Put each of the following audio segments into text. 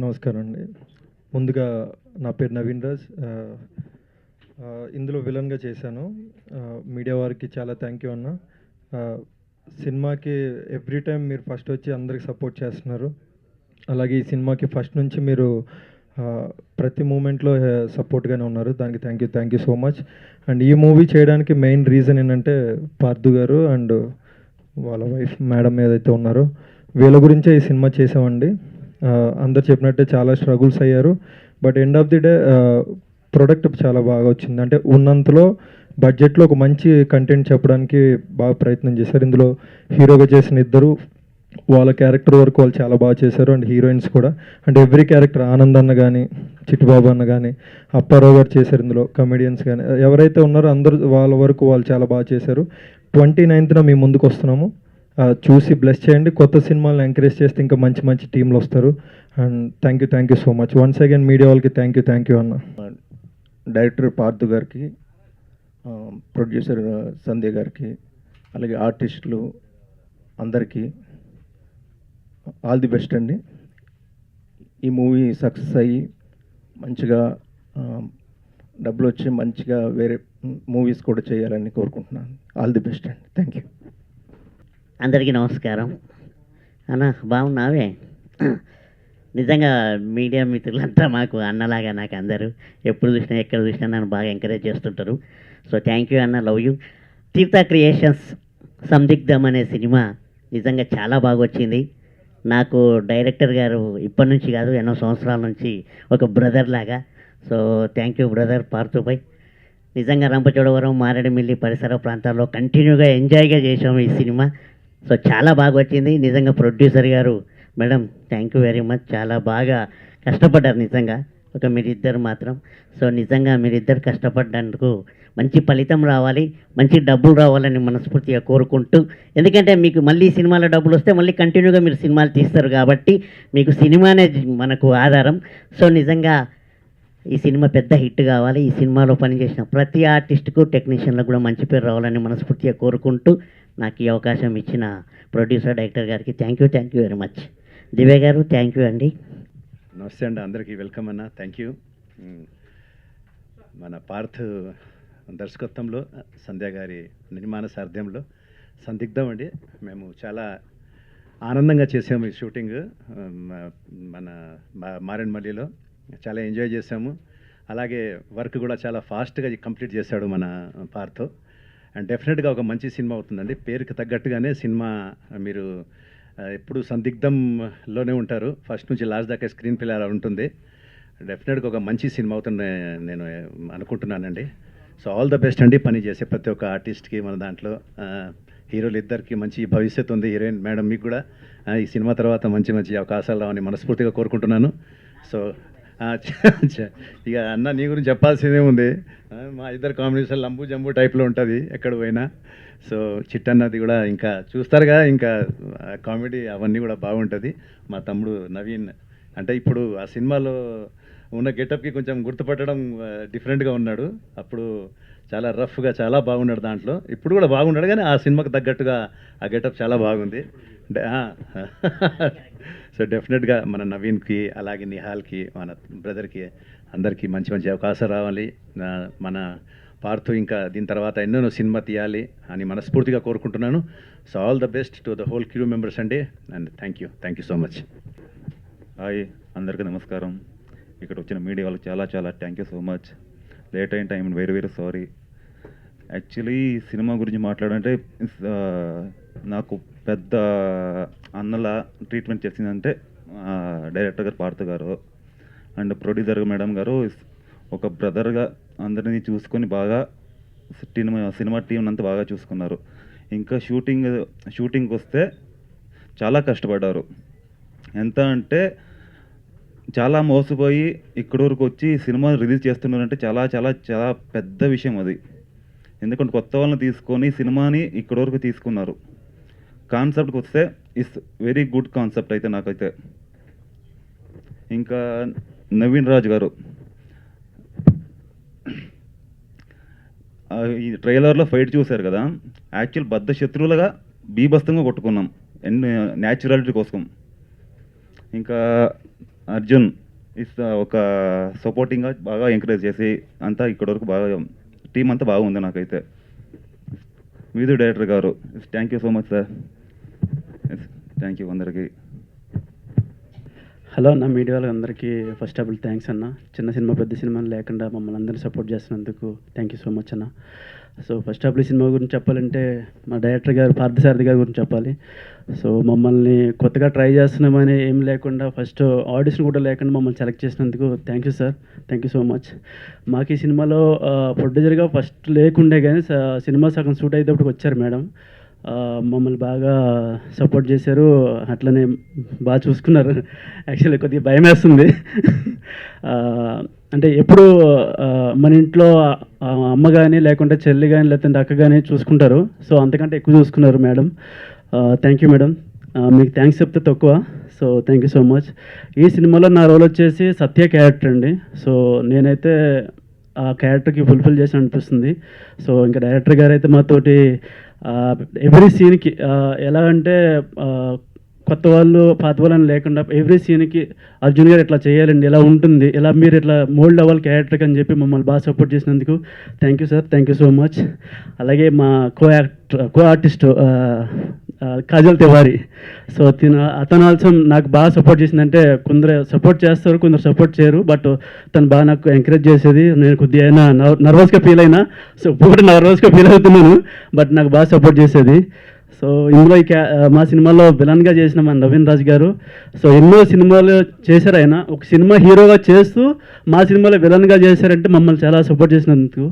నమస్కారం అండి. ముందుగా నా పేరు నవీన్ రాజ్. ఇందులో విలన్గా చేశాను. మీడియా వారికి చాలా థ్యాంక్ యూ అన్న. సినిమాకి ఎవ్రీ టైం మీరు ఫస్ట్ వచ్చి అందరికి సపోర్ట్ చేస్తున్నారు. అలాగే ఈ సినిమాకి ఫస్ట్ నుంచి మీరు ప్రతి మూమెంట్లో సపోర్ట్గానే ఉన్నారు. దానికి thank you so much. And ఈ మూవీ చేయడానికి మెయిన్ రీజన్ ఏంటంటే పార్థు గారు అండ్ వాళ్ళ వైఫ్ మేడం ఏదైతే ఉన్నారో వీళ్ళ గురించే ఈ సినిమా చేసామండి. అందరు చెప్పినట్టే చాలా స్ట్రగుల్స్ అయ్యారు. But end of the day product చాలా బాగా వచ్చింది. అంటే ఉన్నంతలో బడ్జెట్లో ఒక మంచి కంటెంట్ చెప్పడానికి బాగా ప్రయత్నం చేశారు. ఇందులో హీరోగా చేసిన ఇద్దరు వాళ్ళ క్యారెక్టర్ వరకు వాళ్ళు చాలా బాగా చేశారు. అండ్ హీరోయిన్స్ కూడా అంటే ఎవ్రీ క్యారెక్టర్ ఆనంద్ అన్న కానీ చిట్టుబాబు అన్న కానీ అప్పారావు గారు చేశారు. ఇందులో కమెడియన్స్ కానీ ఎవరైతే ఉన్నారో అందరూ వాళ్ళ వరకు వాళ్ళు చాలా బాగా చేశారు. 29th మీ ముందుకు వస్తున్నాము. చూసి బ్లెస్ చేయండి. కొత్త సినిమాలను ఎంకరేజ్ చేస్తే ఇంకా మంచి మంచి టీంలు వస్తారు. And thank you so much once again media వాళ్ళకి థ్యాంక్ యూ అన్న. డైరెక్టర్ పార్థు గారికి, ప్రొడ్యూసర్ సంధ్య గారికి, అలాగే ఆర్టిస్టులు అందరికీ ఆల్ ది బెస్ట్ అండి. ఈ మూవీ సక్సెస్ అయ్యి మంచిగా డబ్బులు వచ్చి మంచిగా వేరే మూవీస్ కూడా చేయాలని కోరుకుంటున్నాను. ఆల్ ది బెస్ట్ అండి. Thank you. అందరికీ నమస్కారం. అన్న బాగున్నావే? నిజంగా మీడియా మిత్రులంతా మాకు అన్నలాగా నాకు అందరూ ఎప్పుడు చూసినా ఎక్కడ చూసినా నన్ను బాగా ఎంకరేజ్ చేస్తుంటారు. సో థ్యాంక్ యూ అన్న, లవ్ యూ. తీర్థ క్రియేషన్స్ సందిగ్ధం అనే సినిమా నిజంగా చాలా బాగా వచ్చింది. నాకు డైరెక్టర్ గారు ఇప్పటి నుంచి కాదు ఎన్నో సంవత్సరాల నుంచి ఒక బ్రదర్ లాగా. సో థ్యాంక్ యూ బ్రదర్ పార్థుపై. నిజంగా రంపచోడవరం, మారేడుమిల్లి పరిసర ప్రాంతాల్లో కంటిన్యూగా ఎంజాయ్గా చేసాము ఈ సినిమా. సో చాలా బాగా వచ్చింది. నిజంగా ప్రొడ్యూసర్ గారు madam thank you very much. చాలా బాగా కష్టపడ్డారు నిజంగా. ఒక మీరిద్దరు మాత్రం. సో నిజంగా మీరిద్దరు కష్టపడ్డందుకు మంచి ఫలితం రావాలి, మంచి డబ్బులు రావాలని మనస్ఫూర్తిగా కోరుకుంటూ, ఎందుకంటే మీకు మళ్ళీ సినిమాలో డబ్బులు వస్తే మళ్ళీ కంటిన్యూగా మీరు సినిమాలు తీస్తారు కాబట్టి మీకు సినిమానే మనకు ఆధారం. సో నిజంగా ఈ సినిమా పెద్ద హిట్ కావాలి. ఈ సినిమాలో పనిచేసిన ప్రతి ఆర్టిస్టుకు, టెక్నీషియన్లకు కూడా మంచి పేరు రావాలని మనస్ఫూర్తిగా కోరుకుంటూ నాకు ఈ అవకాశం ఇచ్చిన ప్రొడ్యూసర్ డైరెక్టర్ గారికి థ్యాంక్ యూ వెరీ మచ్. దివ్య గారు థ్యాంక్ యూ అండి. నమస్తే అండి, అందరికీ వెల్కమ్ అన్న. Thank you. మన పార్థ్ దర్శకత్వంలో సంధ్య గారి నిర్మాణ సారథ్యంలో సందిగ్ధం అండి. మేము చాలా ఆనందంగా చేసాము ఈ షూటింగ్. మన మారేడుమల్లిలో చాలా ఎంజాయ్ చేసాము. అలాగే వర్క్ కూడా చాలా ఫాస్ట్గా కంప్లీట్ చేశాడు మన పార్థ్. అండ్ డెఫినెట్గా ఒక మంచి సినిమా అవుతుందండి. పేరుకి తగ్గట్టుగానే సినిమా మీరు ఎప్పుడు సందిగ్ధంలోనే ఉంటారు. ఫస్ట్ నుంచి లాస్ట్ దాకా స్క్రీన్ ప్లే అలా ఉంటుంది. డెఫినెట్గా ఒక మంచి సినిమా అవుతుంది నేను అనుకుంటున్నానండి. సో ఆల్ ద బెస్ట్ అండి. పని చేసే ప్రతి ఒక్క ఆర్టిస్ట్కి మన దాంట్లో హీరోలు ఇద్దరికి మంచి భవిష్యత్తు ఉంది. హీరోయిన్ మేడం మీకు కూడా ఈ సినిమా తర్వాత మంచి మంచి అవకాశాలు రావని మనస్ఫూర్తిగా కోరుకుంటున్నాను. సో ఇక అన్న నీ గురించి చెప్పాల్సిందే ఉంది. మా ఇద్దరు కాంబినేషన్ లంబు జంబు టైప్లో ఉంటుంది ఎక్కడ పోయినా. సో చిట్టన్నది కూడా ఇంకా చూస్తారుగా, ఇంకా కామెడీ అవన్నీ కూడా బాగుంటుంది. మా తమ్ముడు నవీన్ అంటే ఇప్పుడు ఆ సినిమాలో ఉన్న గెటప్కి కొంచెం గుర్తుపట్టడం డిఫరెంట్గా ఉన్నాడు. అప్పుడు చాలా రఫ్గా చాలా బాగున్నాడు దాంట్లో. ఇప్పుడు కూడా బాగున్నాడు, కానీ ఆ సినిమాకి తగ్గట్టుగా ఆ గెటప్ చాలా బాగుంది. సో డెఫినెట్గా మన నవీన్కి, అలాగే నిహాల్కి, మన బ్రదర్కి అందరికీ మంచి మంచి అవకాశాలు రావాలి. మన పార్థు ఇంకా దీని తర్వాత ఎన్నెన్నో సినిమా తీయాలి అని మనస్ఫూర్తిగా కోరుకుంటున్నాను. So all the best to the whole crew members అండి. And thank you so much. Hi, అందరికీ నమస్కారం. ఇక్కడ వచ్చిన మీడియా వాళ్ళకి చాలా చాలా thank you so much. Late అయిన time very sorry. Actually cinema గురించి మాట్లాడంటే నాకు పెద్ద అన్నలా ట్రీట్మెంట్ చేసిందంటే డైరెక్టర్ గారు పార్థు గారు అండ్ ప్రొడ్యూసర్ మేడం గారు ఒక బ్రదర్గా అందరినీ చూసుకొని బాగా సినిమా టీం అంతా బాగా చూసుకున్నారు. ఇంకా షూటింగ్కి వస్తే చాలా కష్టపడ్డారు. ఎంత అంటే చాలా మోసపోయి ఇక్కడి వరకు వచ్చి సినిమా రిలీజ్ చేస్తున్నారంటే చాలా చాలా చాలా పెద్ద విషయం అది. ఎందుకంటే కొత్త వాళ్ళని తీసుకొని సినిమాని ఇక్కడి వరకు తీసుకున్నారు. కాన్సెప్ట్కి వస్తే ఇట్స్ వెరీ గుడ్ కాన్సెప్ట్ అయితే నాకైతే. ఇంకా నవీన్ రాజ్ గారు ఈ ట్రైలర్లో ఫైట్ చూశారు కదా, యాక్చువల్ బద్ద శత్రువులుగా బీభత్సంగా కొట్టుకున్నాం న్యాచురాలిటీ కోసం. ఇంకా అర్జున్ ఒక సపోర్టింగ్గా బాగా ఎంకరేజ్ చేసి అంతా ఇక్కడి వరకు బాగా టీం అంతా బాగుంది నాకైతే. మ్యూజిక్ డైరెక్టర్ గారు thank you so much sir. Thank you అందరికీ. హలో అన్న, మీడియా వాళ్ళందరికీ ఫస్ట్ ఆఫ్ ఆల్ థ్యాంక్స్ అన్న. చిన్న సినిమా పెద్ద సినిమా లేకుండా మమ్మల్ని అందరినీ సపోర్ట్ చేస్తున్నందుకు థ్యాంక్ యూ సో మచ్ అన్న. సో ఫస్ట్ ఆఫ్ ఆల్ ఈ సినిమా గురించి చెప్పాలంటే మా డైరెక్టర్ గారు పార్థసారథి గారి గురించి చెప్పాలి. సో మమ్మల్ని కొత్తగా ట్రై చేస్తున్నామని ఏం లేకుండా ఫస్ట్ ఆడిషన్ కూడా లేకుండా మమ్మల్ని సెలెక్ట్ చేసినందుకు thank you sir, thank you so much. మాకు ఈ సినిమాలో ప్రొడ్యూసర్గా ఫస్ట్ లేకుండే కానీ సినిమా సగం షూట్ అయ్యేటప్పటికి వచ్చారు మేడం. మమ్మల్ని బాగా సపోర్ట్ చేశారు, అట్లనే బాగా చూసుకున్నారు. యాక్చువల్లీ కొద్దిగా భయం వేస్తుంది. అంటే ఎప్పుడు మన ఇంట్లో అమ్మ కానీ లేకుంటే చెల్లి కానీ లేకపోతే అక్క కానీ చూసుకుంటారు. సో అంతకంటే ఎక్కువ చూసుకున్నారు మేడం. Thank you madam. మీకు థ్యాంక్స్ చెప్తే తక్కువ. So thank you so much. ఈ సినిమాలో నా రోల్ వచ్చేసి సత్య క్యారెక్టర్ అండి. సో నేనైతే ఆ క్యారెక్టర్కి ఫుల్ఫిల్ చేసి అనిపిస్తుంది. సో ఇంకా డైరెక్టర్ గారు అయితే మాతోటి ఎవ్రీ సీన్కి ఎలా అంటే కొత్త వాళ్ళు పాత వాళ్ళని లేకుండా ఎవ్రీ సీన్కి అర్జున్ గారు ఇట్లా చేయాలండి, ఇలా ఉంటుంది, ఇలా మీరు ఇట్లా మోల్డ్ అవ్వాలి క్యారెక్టర్కి అని చెప్పి మమ్మల్ని బాగా సపోర్ట్ చేసినందుకు thank you sir, thank you so much. అలాగే మా co artist Kajal Tiwari. So అతను ఆల్సో నాకు బాగా సపోర్ట్ చేసిందంటే కొందరు సపోర్ట్ చేస్తారు, కొందరు సపోర్ట్ చేయరు. బట్ తను బాగా నాకు ఎంకరేజ్ చేసేది. నేను కొద్దిగా అయినా నర్వస్గా ఫీల్ అయినా, సో ఇప్పుడు కూడా నర్వస్గా ఫీల్ అవుతున్నాను, బట్ నాకు బాగా సపోర్ట్ చేసేది. సో ఇందులో మా సినిమాలో విలన్గా చేసిన మన నవీన్ రాజ్ గారు. సో ఎన్నో సినిమాలు చేశారు ఆయన. ఒక సినిమా హీరోగా చేస్తూ మా సినిమాలో విలన్గా చేశారంటే మమ్మల్ని చాలా సపోర్ట్ చేసినందుకు,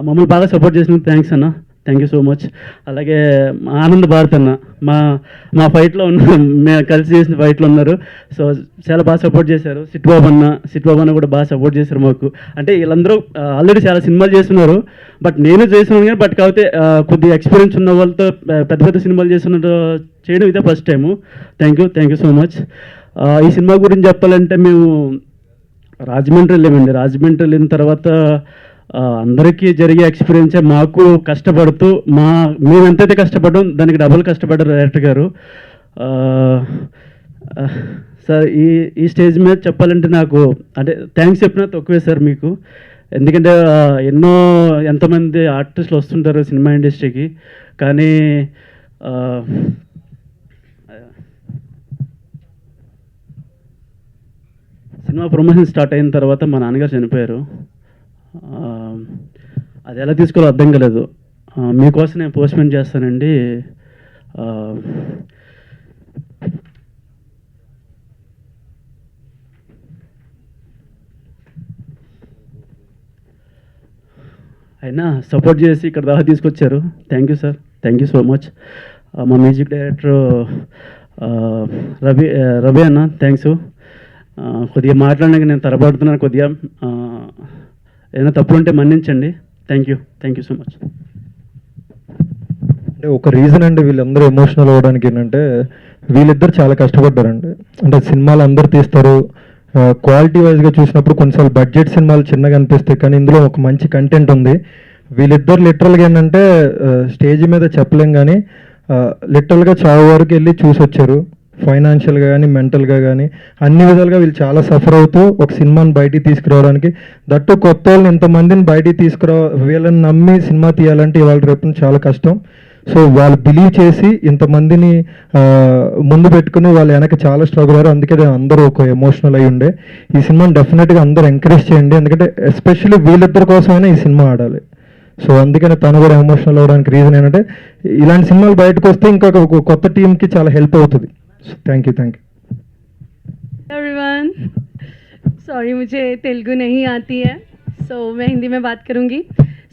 మమ్మల్ని బాగా సపోర్ట్ చేసినందుకు థ్యాంక్స్ అన్న, థ్యాంక్ యూ సో మచ్. అలాగే ఆనంద్ భారత్ అన్న మా ఫైట్లో మేము కలిసి చేసిన ఫైట్లో ఉన్నారు. సో చాలా బాగా సపోర్ట్ చేశారు. సిట్బాబు అన్న కూడా బాగా సపోర్ట్ చేశారు మాకు. అంటే వీళ్ళందరూ ఆల్రెడీ చాలా సినిమాలు చేస్తున్నారు, బట్ నేను చేస్తున్నాను కానీ బట్ కాకపోతే కొద్దిగా ఎక్స్పీరియన్స్ ఉన్న వాళ్ళతో పెద్ద పెద్ద సినిమాలు చేయడం ఇదే first time. Thank you so much. ఈ సినిమా గురించి చెప్పాలంటే మేము రాజమండ్రి వెళ్ళామండి. రాజమండ్రి వెళ్ళిన తర్వాత అందరికీ జరిగే ఎక్స్పీరియన్సే మాకు కష్టపడుతూ మేము ఎంతైతే కష్టపడ్డాం దానికి డబుల్ కష్టపడ్డారు డైరెక్టర్ గారు. సార్ ఈ స్టేజ్ మీద చెప్పాలంటే నాకు అంటే థ్యాంక్స్ చెప్పినా తక్కువే సార్ మీకు. ఎందుకంటే ఎంతమంది ఆర్టిస్టులు వస్తుంటారు సినిమా ఇండస్ట్రీకి, కానీ సినిమా ప్రమోషన్ స్టార్ట్ అయిన తర్వాత మా నాన్నగారు చనిపోయారు. అది ఎలా తీసుకోవాలో అర్థం కాలేదు. మీకోసం నేను పోస్ట్మెంట్ చేస్తానండి. అయినా సపోర్ట్ చేసి ఇక్కడ దాకా తీసుకొచ్చారు. Thank you sir, thank you so much. మా మ్యూజిక్ డైరెక్టర్ రవి అన్న థ్యాంక్స్. కొద్దిగా మాట్లాడడానికి నేను తరబడుతున్నాను, కొద్దిగా ఏదైనా తప్పు ఉంటే మన్నించండి. Thank you so much. అంటే ఒక రీజన్ అండి వీళ్ళందరూ ఎమోషనల్ అవ్వడానికి ఏంటంటే వీళ్ళిద్దరు చాలా కష్టపడ్డారండి. అంటే సినిమాలు అందరు తీస్తారు, క్వాలిటీ వైజ్గా చూసినప్పుడు కొన్నిసార్లు బడ్జెట్ సినిమాలు చిన్నగా అనిపిస్తాయి, కానీ ఇందులో ఒక మంచి కంటెంట్ ఉంది. వీళ్ళిద్దరు లిటరల్గా ఏంటంటే స్టేజ్ మీద చెప్పలేం కానీ లిటరల్గా చావు వరకు వెళ్ళి చూసి వచ్చారు. ఫైనాన్షియల్గా కానీ మెంటల్గా కానీ అన్ని విధాలుగా వీళ్ళు చాలా సఫర్ అవుతూ ఒక సినిమాని బయటికి తీసుకురావడానికి, దట్టు కొత్త వాళ్ళని ఇంతమందిని బయటికి వీళ్ళని నమ్మి సినిమా తీయాలంటే ఇవాళ రేపు చాలా కష్టం. సో వాళ్ళు బిలీవ్ చేసి ఇంతమందిని ముందు పెట్టుకుని వాళ్ళు వెనక చాలా స్ట్రగుల్ అయ్యారు. అందుకే అందరూ ఒక ఎమోషనల్ అయి ఉండే. ఈ సినిమాని డెఫినెట్గా అందరూ ఎంకరేజ్ చేయండి, ఎందుకంటే ఎస్పెషల్లీ వీళ్ళిద్దరి కోసమైనా ఈ సినిమా ఆడాలి. సో అందుకని తను కూడా ఎమోషనల్ అవ్వడానికి రీజన్ ఏంటంటే ఇలాంటి సినిమాలు బయటకు వస్తే ఇంకా కొత్త టీంకి చాలా హెల్ప్ అవుతుంది. So thank you. Everyone, sorry मुझे तेलुगु नहीं आती है, सो मैं हिंदी में बात करूँगी.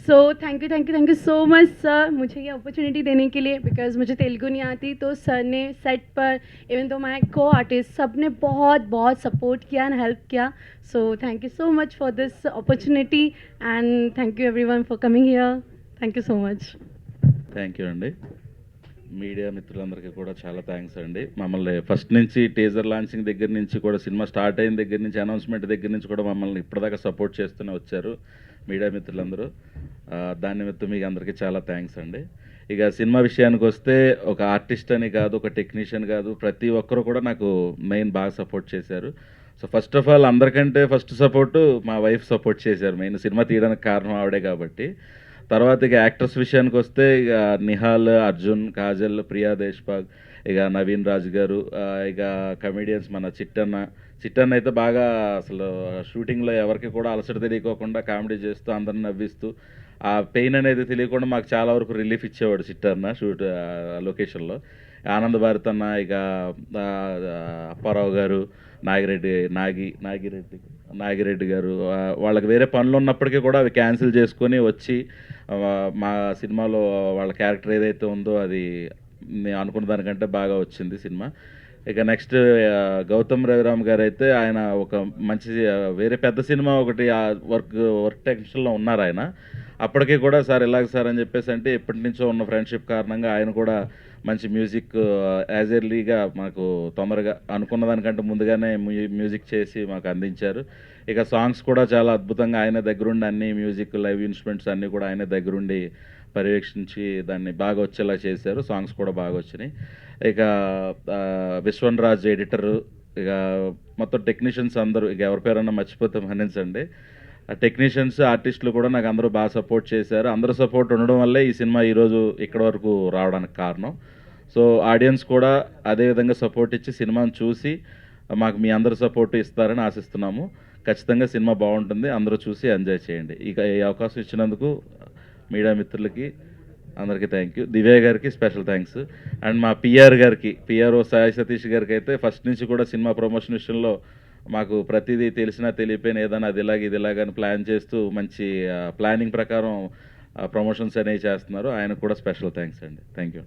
So thank you so much sir मुझे ये अपॉर्चुनिटी देने के लिए, बिकॉज मुझे तेलुगु नहीं आती. तो सर ने सेट पर इवन तो माई को आर्टिस्ट सब ने बहुत सपोर्ट किया एंड हेल्प किया. So thank you so much for this opportunity and thank you everyone for coming here. Thank you so much. Thank you అండి. మీడియా మిత్రులందరికీ కూడా చాలా థ్యాంక్స్ అండి. మమ్మల్ని ఫస్ట్ నుంచి టీజర్ లాంచింగ్ దగ్గర నుంచి కూడా సినిమా స్టార్ట్ అయిన దగ్గర నుంచి అనౌన్స్మెంట్ దగ్గర నుంచి కూడా మమ్మల్ని ఇప్పటిదాకా సపోర్ట్ చేస్తూనే వచ్చారు మీడియా మిత్రులందరూ. దాని నిమిత్తం మీకు అందరికీ చాలా థ్యాంక్స్ అండి. ఇక సినిమా విషయానికి వస్తే ఒక ఆర్టిస్ట్ అని కాదు, ఒక టెక్నీషియన్ కాదు, ప్రతి ఒక్కరు కూడా నాకు మెయిన్ బాగా సపోర్ట్ చేశారు. సో ఫస్ట్ ఆఫ్ ఆల్ అందరికంటే ఫస్ట్ సపోర్టు మా వైఫ్ సపోర్ట్ చేశారు. మెయిన్ సినిమా తీయడానికి కారణం ఆవిడే కాబట్టి. తర్వాత ఇక యాక్టర్స్ విషయానికి వస్తే ఇక నిహాల్, అర్జున్, కాజల్, ప్రియా దేశ్పాల్, ఇక నవీన్ రాజు గారు, ఇక కమెడియన్స్ మన చిట్టన్న అయితే బాగా అసలు షూటింగ్లో ఎవరికి కూడా అలసట తెలియకోకుండా కామెడీ చేస్తూ అందరిని నవ్విస్తూ ఆ పెయిన్ అనేది తెలియకుండా మాకు చాలా వరకు రిలీఫ్ ఇచ్చేవాడు చిట్టన్న లొకేషన్లో. ఆనంద్ భారత్ అన్న, ఇక అప్పారావు గారు, నాగిరెడ్డి గారు, వాళ్ళకి వేరే పనులు ఉన్నప్పటికీ కూడా అవి క్యాన్సిల్ చేసుకొని వచ్చి మా సినిమాలో వాళ్ళ క్యారెక్టర్ ఏదైతే ఉందో అది నేను అనుకున్న దానికంటే బాగా వచ్చింది సినిమా. ఇక నెక్స్ట్ గౌతమ్ రవిరామ్ గారు అయితే ఆయన ఒక మంచి వేరే పెద్ద సినిమా ఒకటి వర్క్ టెన్షన్లో ఉన్నారు ఆయన. అప్పటికీ కూడా సార్ ఇలాగ సార్ అని చెప్పేసి అంటే ఎప్పటి నుంచో ఉన్న ఫ్రెండ్షిప్ కారణంగా ఆయన కూడా మంచి మ్యూజిక్ యాజ్ ఎర్లీగా మాకు తొందరగా అనుకున్న దానికంటే ముందుగానే మ్యూజిక్ చేసి మాకు అందించారు. ఇక సాంగ్స్ కూడా చాలా అద్భుతంగా ఆయన దగ్గరుండి అన్ని మ్యూజిక్ లైవ్ ఇన్స్ట్రుమెంట్స్ అన్నీ కూడా ఆయన దగ్గరుండి పర్యవేక్షించి దాన్ని బాగా వచ్చేలా చేశారు. సాంగ్స్ కూడా బాగా వచ్చినాయి. ఇక విశ్వన్ రాజ్ ఎడిటరు, ఇక మొత్తం టెక్నీషియన్స్ అందరూ, ఇక ఎవరి పేరన్నా మర్చిపోతే మన్నించండి. ఆ టెక్నీషియన్స్, ఆర్టిస్టులు కూడా నాకు అందరూ బాగా సపోర్ట్ చేశారు. అందరూ సపోర్ట్ ఉండడం వల్లే ఈ సినిమా ఈరోజు ఇక్కడ వరకు రావడానికి కారణం. సో ఆడియన్స్ కూడా అదేవిధంగా సపోర్ట్ ఇచ్చి సినిమాను చూసి మాకు మీ అందరూ సపోర్ట్ ఇస్తారని ఆశిస్తున్నాము. ఖచ్చితంగా సినిమా బాగుంటుంది, అందరూ చూసి ఎంజాయ్ చేయండి. ఇక ఈ అవకాశం ఇచ్చినందుకు మీడియా మిత్రులకి అందరికీ థ్యాంక్ యూ. దివ్య గారికి స్పెషల్ థ్యాంక్స్. అండ్ మా పిఆర్ఓ సాయి సతీష్ గారికి అయితే ఫస్ట్ నుంచి కూడా సినిమా ప్రమోషన్ విషయంలో మాకు ప్రతిదీ తెలిసినా తెలియపోయినా ఏదైనా అది ఇలాగని ప్లాన్ చేస్తూ మంచి ప్లానింగ్ ప్రకారం ప్రమోషన్స్ అనేవి చేస్తున్నారు. ఆయనకు కూడా స్పెషల్ థ్యాంక్స్ అండి. Thank you.